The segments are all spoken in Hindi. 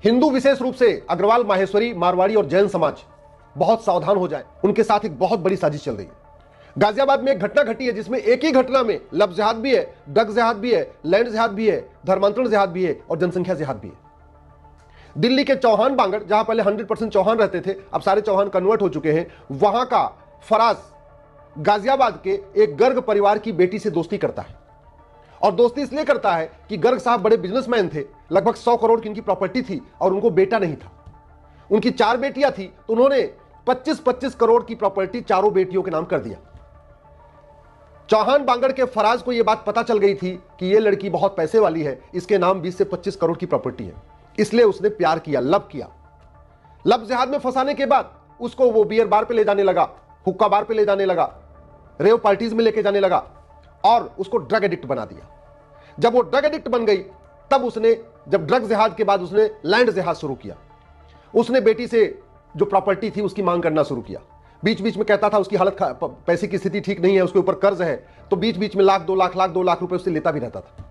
हिंदू विशेष रूप से अग्रवाल, माहेश्वरी, मारवाड़ी और जैन समाज बहुत सावधान हो जाए, उनके साथ एक बहुत बड़ी साजिश चल रही है। गाजियाबाद में एक घटना घटी है जिसमें एक ही घटना में लफ्ज जिहाद भी है, ड्रग जिहाद भी है, लैंड जिहाद भी है, धर्मांतरण जिहाद भी है और जनसंख्या जिहाद भी है। दिल्ली के चौहान बांगड़, जहां पहले 100% चौहान रहते थे, अब सारे चौहान कन्वर्ट हो चुके हैं, वहां का फराज गाजियाबाद के एक गर्ग परिवार की बेटी से दोस्ती करता है। और दोस्ती इसलिए करता है कि गर्ग साहब बड़े बिजनेसमैन थे, लगभग 100 करोड़ की इनकी प्रॉपर्टी थी और उनको बेटा नहीं था। उनकी 4 बेटियां थी, तो उन्होंने 25-25 करोड़ की प्रॉपर्टी चारों बेटियों के नाम कर दिया। चौहान बांगड़ के फराज को यह बात पता चल गई थी कि यह लड़की बहुत पैसे वाली है, इसके नाम 20 से 25 करोड़ की प्रॉपर्टी है, इसलिए उसने प्यार किया, लब किया। लब जिहाद में फंसाने के बाद उसको वो बियर बार पे ले जाने लगा, हुक्का बार पे ले जाने लगा, रेव पार्टीज में लेके जाने लगा और उसको ड्रग एडिक्ट बना दिया। जब वो ड्रग एडिक्ट बन गई, तब उसने, जब ड्रग जिहाद के बाद उसने लैंड जिहाद शुरू किया। उसने बेटी से जो प्रॉपर्टी थी उसकी मांग करना शुरू किया। बीच बीच में कहता था उसकी हालत, पैसे की स्थिति ठीक नहीं है, उसके ऊपर कर्ज है, तो बीच बीच में लाख 2 लाख रुपए उससे लेता भी रहता था।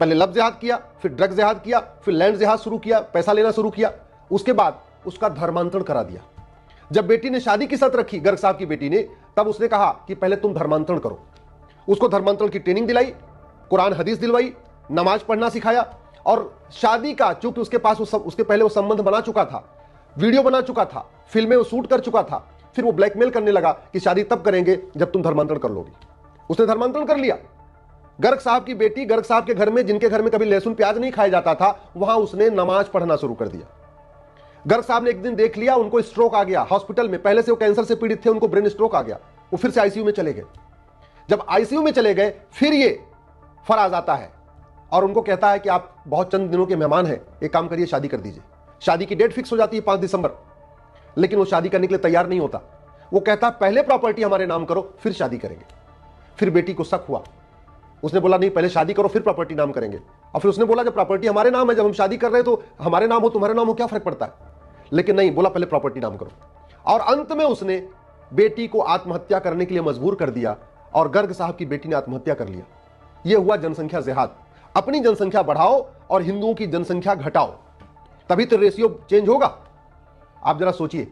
पहले लब जिहाद किया, फिर ड्रग जिहाद किया, फिर लैंड जिहाद शुरू किया, पैसा लेना शुरू किया। उसके बाद उसका धर्मांतरण करा दिया। जब बेटी ने शादी की शर्त रखी, गर्ग साहब की बेटी ने, तब उसने कहा कि पहले तुम धर्मांतरण करो। उसको धर्मांतरण की ट्रेनिंग दिलाई, कुरान हदीस दिलवाई, नमाज पढ़ना सिखाया और शादी का, चूंकि उसके पास उसके पहले वो संबंध बना चुका था, वीडियो बना चुका था, फिल्में वो शूट कर चुका था, फिर वो ब्लैकमेल करने लगा कि शादी तब करेंगे जब तुम धर्मांतरण कर लोगी। उसने धर्मांतरण कर लिया। गर्ग साहब की बेटी, गर्ग साहब के घर में, जिनके घर में कभी लहसुन प्याज नहीं खाया जाता था, वहां उसने नमाज पढ़ना शुरू कर दिया। गर्ग साहब ने एक दिन देख लिया, उनको स्ट्रोक आ गया हॉस्पिटल में, पहले से वो कैंसर से पीड़ित थे, उनको ब्रेन स्ट्रोक आ गया, वो फिर से आईसीयू में चले गए। जब आईसीयू में चले गए, फिर ये फराज आता है और उनको कहता है कि आप बहुत चंद दिनों के मेहमान हैं, एक काम करिए, शादी कर दीजिए। शादी की डेट फिक्स हो जाती है 5 दिसंबर, लेकिन वो शादी करने के लिए तैयार नहीं होता। वो कहता है पहले प्रॉपर्टी हमारे नाम करो, फिर शादी करेंगे। फिर बेटी को शक हुआ, उसने बोला नहीं, पहले शादी करो फिर प्रॉपर्टी नाम करेंगे। और फिर उसने बोला जब प्रॉपर्टी हमारे नाम है, जब हम शादी कर रहे हैं तो हमारे नाम हो तुम्हारे नाम हो, क्या फर्क पड़ता है। लेकिन नहीं, बोला पहले प्रॉपर्टी नाम करो। और अंत में उसने बेटी को आत्महत्या करने के लिए मजबूर कर दिया और गर्ग साहब की बेटी ने आत्महत्या कर लिया। यह हुआ जनसंख्या जिहाद। अपनी जनसंख्या बढ़ाओ और हिंदुओं की जनसंख्या घटाओ, तभी तो रेशियो चेंज होगा। आप जरा सोचिए,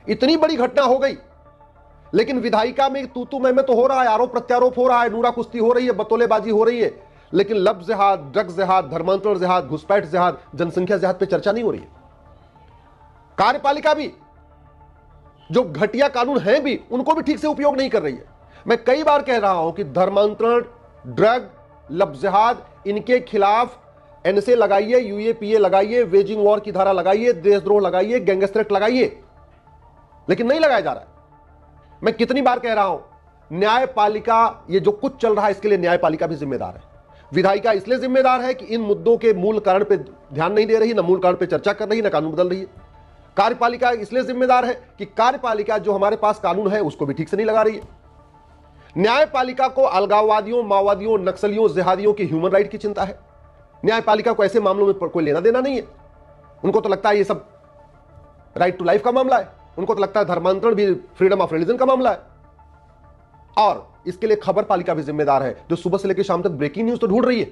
इतनी बड़ी घटना हो गई, लेकिन विधायिका में तू मैं तो हो रहा है, आरोप प्रत्यारोप हो रहा है, नूरा कुश्ती हो रही है, बतौलेबाजी हो रही है, लेकिन लब जिहाद, ड्रग जिहाद, धर्मांतरण जिहाद, घुसपैठ जिहाद, जनसंख्या जिहाद पे चर्चा नहीं हो रही है। कार्यपालिका भी, जो घटिया कानून हैं भी, उनको भी ठीक से उपयोग नहीं कर रही है। मैं कई बार कह रहा हूं कि धर्मांतरण, ड्रग, लब जिहाद, इनके खिलाफ एनएसए लगाइए, यूएपीए लगाइए, वेजिंग वॉर की धारा लगाइए, देशद्रोह लगाइए, गैंगस्टर एक्ट लगाइए, लेकिन नहीं लगाया जा रहा है। मैं कितनी बार कह रहा हूं, न्यायपालिका, ये जो कुछ चल रहा है इसके लिए न्यायपालिका भी जिम्मेदार है। विधायिका इसलिए जिम्मेदार है कि इन मुद्दों के मूल कारण पे ध्यान नहीं दे रही, ना मूल कारण पे चर्चा कर रही, ना कानून बदल रही है। कार्यपालिका इसलिए जिम्मेदार है कि कार्यपालिका जो हमारे पास कानून है उसको भी ठीक से नहीं लगा रही है। न्यायपालिका को अलगाववादियों, माओवादियों, नक्सलियों, जिहादियों की ह्यूमन राइट की चिंता है। न्यायपालिका को ऐसे मामलों में कोई लेना देना नहीं है। उनको तो लगता है ये सब राइट टू लाइफ का मामला है, उनको तो लगता है धर्मांतरण भी फ्रीडम ऑफ रिलीजन का मामला है। और इसके लिए खबर पालिका भी जिम्मेदार है, जो सुबह से लेकर शाम तक ब्रेकिंग न्यूज तो ढूंढ रही है,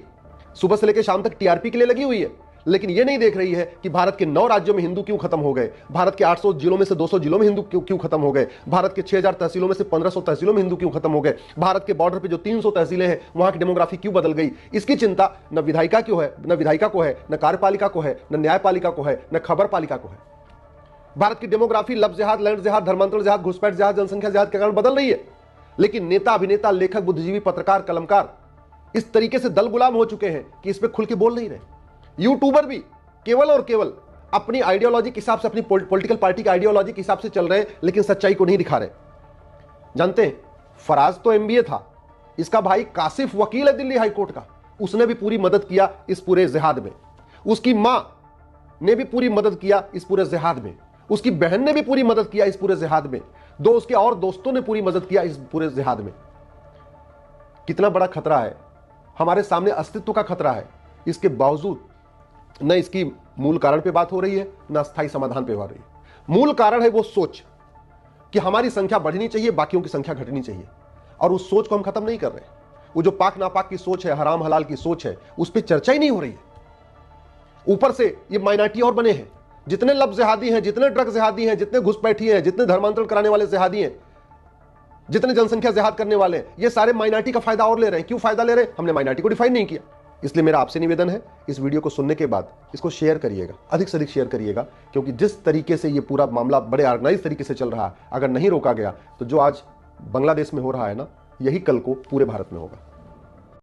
सुबह से लेकर शाम तक टीआरपी के लिए लगी हुई है, लेकिन यह नहीं देख रही है कि भारत के 9 राज्यों में हिंदू क्यों खत्म हो गए, भारत के 800 जिलों में से 200 जिलों में हिंदू क्यों खत्म हो गए, भारत के 6000 तहसीलों में से 1500 तहसीलों में हिंदू क्यों खत्म हो गए, भारत के बॉर्डर पे जो 300 तहसीलें हैं वहां की डेमोग्राफी क्यों बदल गई। इसकी चिंता न विधायिका को है, न विधायिका को है, न कार्यपालिका को है, न न्यायपालिका को है, न खबर पालिका को है। भारत की डेमोग्राफी लब जिहाद, लैंड जिहाद, धर्मांतरण जिहाद, घुसपैठ जिहाद, जनसंख्या जिहाद के कारण बदल रही है, लेकिन नेता, अभिनेता, लेखक, बुद्धिजीवी, पत्रकार, कलमकार इस तरीके से दल गुलाम हो चुके हैं कि इस पे खुल के बोल नहीं रहे। यूट्यूबर भी केवल और केवल अपनी आइडियोलॉजी के हिसाब से, अपनी पॉलिटिकल पार्टी की आइडियोलॉजी के हिसाब से चल रहे हैं, लेकिन सच्चाई को नहीं दिखा रहे। जानते हैं, फराज तो एमबीए था, इसका भाई कासिफ वकील है दिल्ली हाईकोर्ट का, उसने भी पूरी मदद किया इस पूरे जिहाद में। उसकी मां ने भी पूरी मदद किया इस पूरे जिहाद में, उसकी बहन ने भी पूरी मदद किया इस पूरे जिहाद में, 2 उसके और दोस्तों ने पूरी मदद किया इस पूरे जिहाद में। कितना बड़ा खतरा है हमारे सामने, अस्तित्व का खतरा है। इसके बावजूद न इसकी मूल कारण पे बात हो रही है, न स्थायी समाधान पे हो रही है। मूल कारण है वो सोच कि हमारी संख्या बढ़नी चाहिए, बाकियों की संख्या घटनी चाहिए, और उस सोच को हम खत्म नहीं कर रहे। वो जो पाक नापाक की सोच है, हराम हलाल की सोच है, उस पर चर्चा ही नहीं हो रही है। ऊपर से ये माइनॉरिटी और बने हैं। जितने लब जिहादी हैं, जितने ड्रग जिहादी हैं, जितने घुसपैठी हैं, जितने धर्मांतरण कराने वाले जिहादी हैं, जितने जनसंख्या जिहाद करने वाले हैं, ये सारे माइनॉरिटी का फायदा और ले रहे हैं। क्यों फायदा ले रहे हैं? हमने माइनॉरिटी को डिफाइन नहीं किया। इसलिए मेरा आपसे निवेदन है, इस वीडियो को सुनने के बाद इसको शेयर करिएगा, अधिक से अधिक शेयर करिएगा, क्योंकि जिस तरीके से ये पूरा मामला बड़े ऑर्गेनाइज तरीके से चल रहा है, अगर नहीं रोका गया तो जो आज बांग्लादेश में हो रहा है ना, यही कल को पूरे भारत में होगा।